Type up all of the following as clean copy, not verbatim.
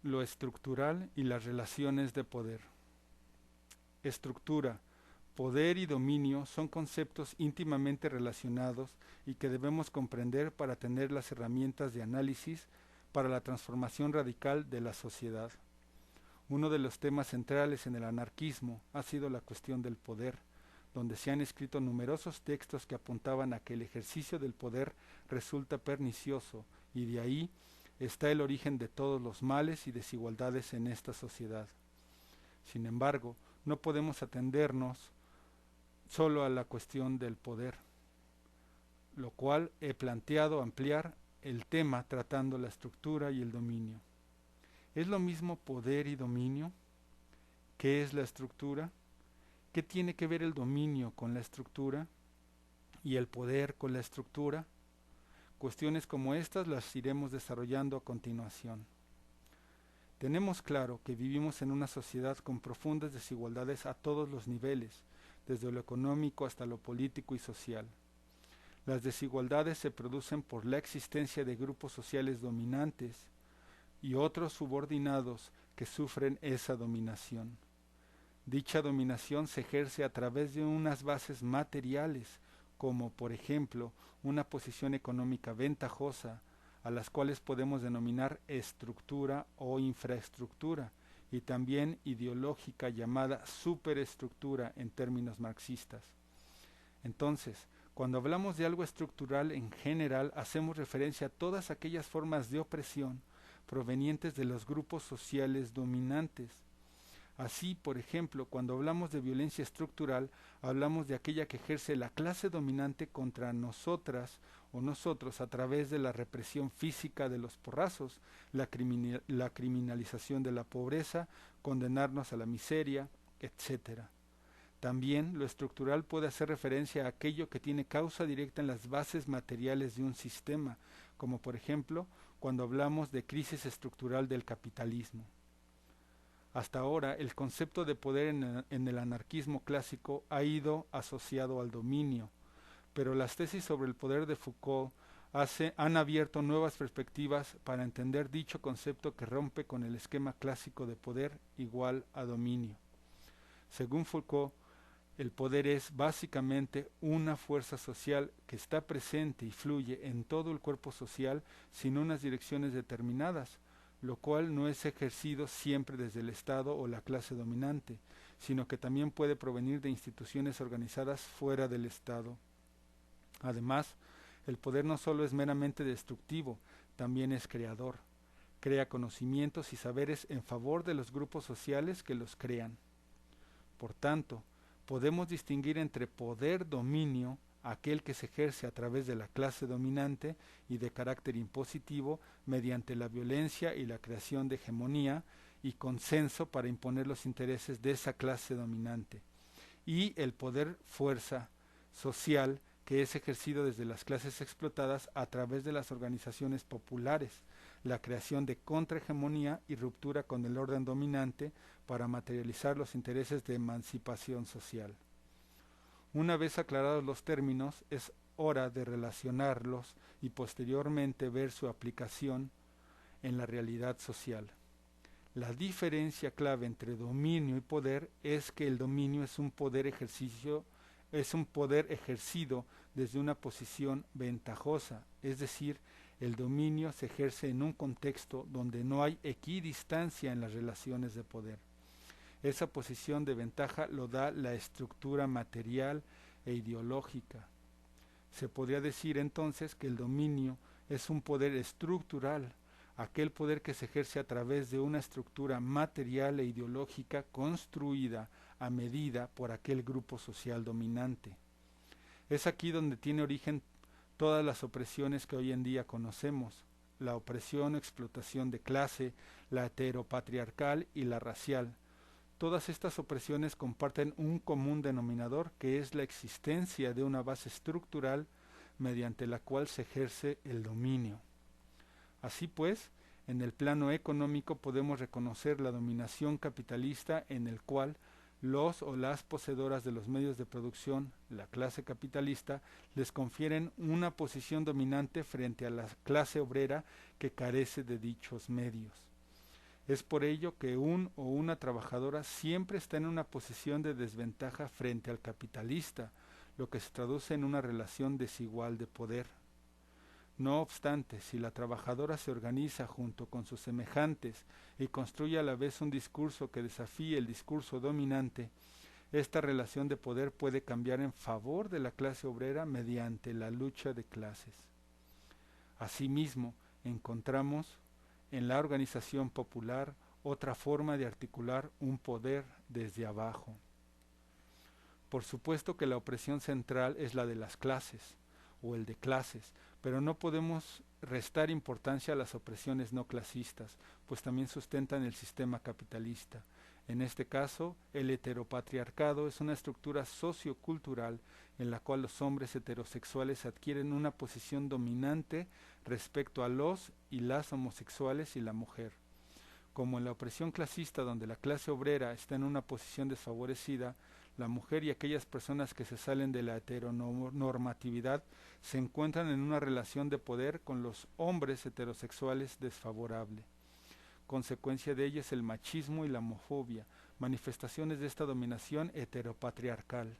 lo estructural y las relaciones de poder. Estructura, poder y dominio son conceptos íntimamente relacionados y que debemos comprender para tener las herramientas de análisis para la transformación radical de la sociedad. Uno de los temas centrales en el anarquismo ha sido la cuestión del poder, donde se han escrito numerosos textos que apuntaban a que el ejercicio del poder resulta pernicioso y de ahí está el origen de todos los males y desigualdades en esta sociedad. Sin embargo, no podemos atendernos solo a la cuestión del poder, lo cual he planteado ampliar el tema tratando la estructura y el dominio. ¿Es lo mismo poder y dominio? ¿Qué es la estructura? ¿Qué tiene que ver el dominio con la estructura y el poder con la estructura? Cuestiones como estas las iremos desarrollando a continuación. Tenemos claro que vivimos en una sociedad con profundas desigualdades a todos los niveles, desde lo económico hasta lo político y social. Las desigualdades se producen por la existencia de grupos sociales dominantes y otros subordinados que sufren esa dominación. Dicha dominación se ejerce a través de unas bases materiales, como por ejemplo una posición económica ventajosa, a las cuales podemos denominar estructura o infraestructura, y también ideológica llamada superestructura en términos marxistas. Entonces, cuando hablamos de algo estructural en general, hacemos referencia a todas aquellas formas de opresión provenientes de los grupos sociales dominantes. Así, por ejemplo, cuando hablamos de violencia estructural, hablamos de aquella que ejerce la clase dominante contra nosotras o nosotros a través de la represión física de los porrazos, la criminalización de la pobreza, condenarnos a la miseria, etcétera. También lo estructural puede hacer referencia a aquello que tiene causa directa en las bases materiales de un sistema, como por ejemplo cuando hablamos de crisis estructural del capitalismo. Hasta ahora, el concepto de poder en el anarquismo clásico ha ido asociado al dominio, pero las tesis sobre el poder de Foucault han abierto nuevas perspectivas para entender dicho concepto que rompe con el esquema clásico de poder igual a dominio. Según Foucault, el poder es básicamente una fuerza social que está presente y fluye en todo el cuerpo social sin unas direcciones determinadas, lo cual no es ejercido siempre desde el Estado o la clase dominante, sino que también puede provenir de instituciones organizadas fuera del Estado. Además, el poder no solo es meramente destructivo, también es creador. Crea conocimientos y saberes en favor de los grupos sociales que los crean. Por tanto, podemos distinguir entre poder-dominio, aquel que se ejerce a través de la clase dominante y de carácter impositivo mediante la violencia y la creación de hegemonía y consenso para imponer los intereses de esa clase dominante, y el poder-fuerza social que es ejercido desde las clases explotadas a través de las organizaciones populares, la creación de contrahegemonía y ruptura con el orden dominante para materializar los intereses de emancipación social. Una vez aclarados los términos, es hora de relacionarlos y posteriormente ver su aplicación en la realidad social. La diferencia clave entre dominio y poder es que el dominio es un poder ejercido desde una posición ventajosa, es decir, el dominio se ejerce en un contexto donde no hay equidistancia en las relaciones de poder. Esa posición de ventaja lo da la estructura material e ideológica. Se podría decir entonces que el dominio es un poder estructural, aquel poder que se ejerce a través de una estructura material e ideológica construida a medida por aquel grupo social dominante. Es aquí donde tiene origen todas las opresiones que hoy en día conocemos, la opresión o explotación de clase, la heteropatriarcal y la racial. Todas estas opresiones comparten un común denominador que es la existencia de una base estructural mediante la cual se ejerce el dominio. Así pues, en el plano económico podemos reconocer la dominación capitalista en el cual los o las poseedoras de los medios de producción, la clase capitalista, les confieren una posición dominante frente a la clase obrera que carece de dichos medios. Es por ello que un o una trabajadora siempre está en una posición de desventaja frente al capitalista, lo que se traduce en una relación desigual de poder. No obstante, si la trabajadora se organiza junto con sus semejantes y construye a la vez un discurso que desafíe el discurso dominante, esta relación de poder puede cambiar en favor de la clase obrera mediante la lucha de clases. Asimismo, encontramos en la organización popular otra forma de articular un poder desde abajo. Por supuesto que la opresión central es la de las clases, o el de clases, pero no podemos restar importancia a las opresiones no clasistas, pues también sustentan el sistema capitalista. En este caso, el heteropatriarcado es una estructura sociocultural en la cual los hombres heterosexuales adquieren una posición dominante respecto a los y las homosexuales y la mujer. Como en la opresión clasista donde la clase obrera está en una posición desfavorecida, la mujer y aquellas personas que se salen de la heteronormatividad se encuentran en una relación de poder con los hombres heterosexuales desfavorable. Consecuencia de ello es el machismo y la homofobia, manifestaciones de esta dominación heteropatriarcal.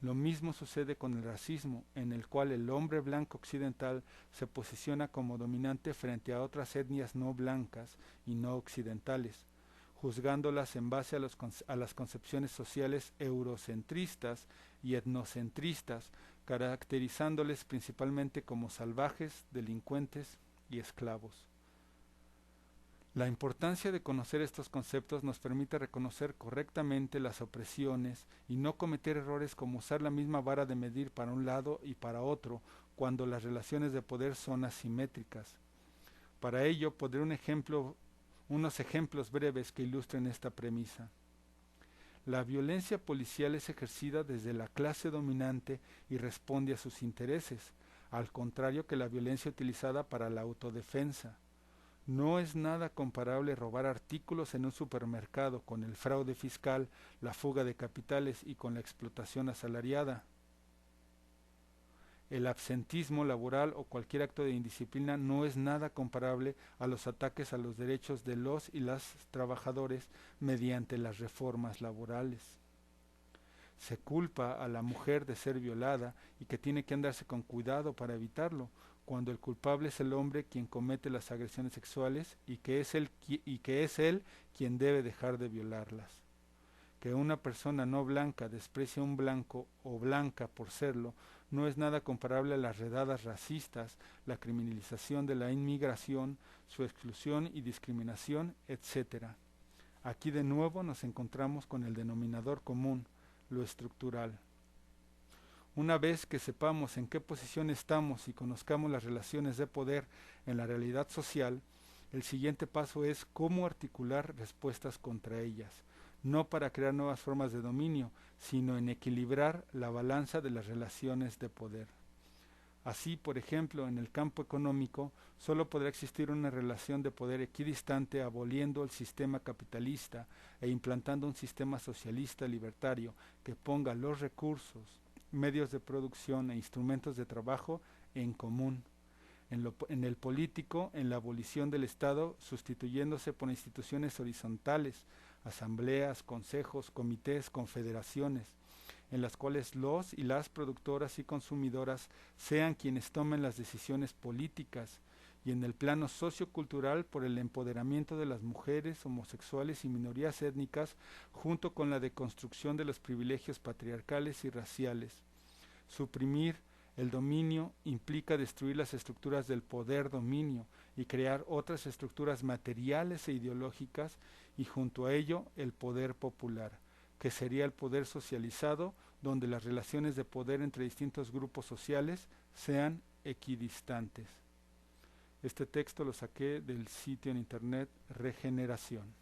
Lo mismo sucede con el racismo, en el cual el hombre blanco occidental se posiciona como dominante frente a otras etnias no blancas y no occidentales, juzgándolas en base a las concepciones sociales eurocentristas y etnocentristas, caracterizándoles principalmente como salvajes, delincuentes y esclavos. La importancia de conocer estos conceptos nos permite reconocer correctamente las opresiones y no cometer errores como usar la misma vara de medir para un lado y para otro cuando las relaciones de poder son asimétricas. Para ello pondré unos ejemplos breves que ilustren esta premisa. La violencia policial es ejercida desde la clase dominante y responde a sus intereses, al contrario que la violencia utilizada para la autodefensa. No es nada comparable robar artículos en un supermercado con el fraude fiscal, la fuga de capitales y con la explotación asalariada. El absentismo laboral o cualquier acto de indisciplina no es nada comparable a los ataques a los derechos de los y las trabajadores mediante las reformas laborales. Se culpa a la mujer de ser violada y que tiene que andarse con cuidado para evitarlo, cuando el culpable es el hombre quien comete las agresiones sexuales y que es él quien debe dejar de violarlas. Que una persona no blanca desprecie a un blanco o blanca por serlo no es nada comparable a las redadas racistas, la criminalización de la inmigración, su exclusión y discriminación, etc. Aquí de nuevo nos encontramos con el denominador común, lo estructural. Una vez que sepamos en qué posición estamos y conozcamos las relaciones de poder en la realidad social, el siguiente paso es cómo articular respuestas contra ellas, no para crear nuevas formas de dominio, sino en equilibrar la balanza de las relaciones de poder. Así, por ejemplo, en el campo económico, solo podrá existir una relación de poder equidistante aboliendo el sistema capitalista e implantando un sistema socialista libertario que ponga los recursos, medios de producción e instrumentos de trabajo en común. En el político, en la abolición del Estado, sustituyéndose por instituciones horizontales, asambleas, consejos, comités, confederaciones, en las cuales los y las productoras y consumidoras sean quienes tomen las decisiones políticas, y en el plano sociocultural por el empoderamiento de las mujeres, homosexuales y minorías étnicas, junto con la deconstrucción de los privilegios patriarcales y raciales. Suprimir el dominio implica destruir las estructuras del poder dominio y crear otras estructuras materiales e ideológicas, y junto a ello el poder popular, que sería el poder socializado, donde las relaciones de poder entre distintos grupos sociales sean equidistantes. Este texto lo saqué del sitio en internet Regeneración.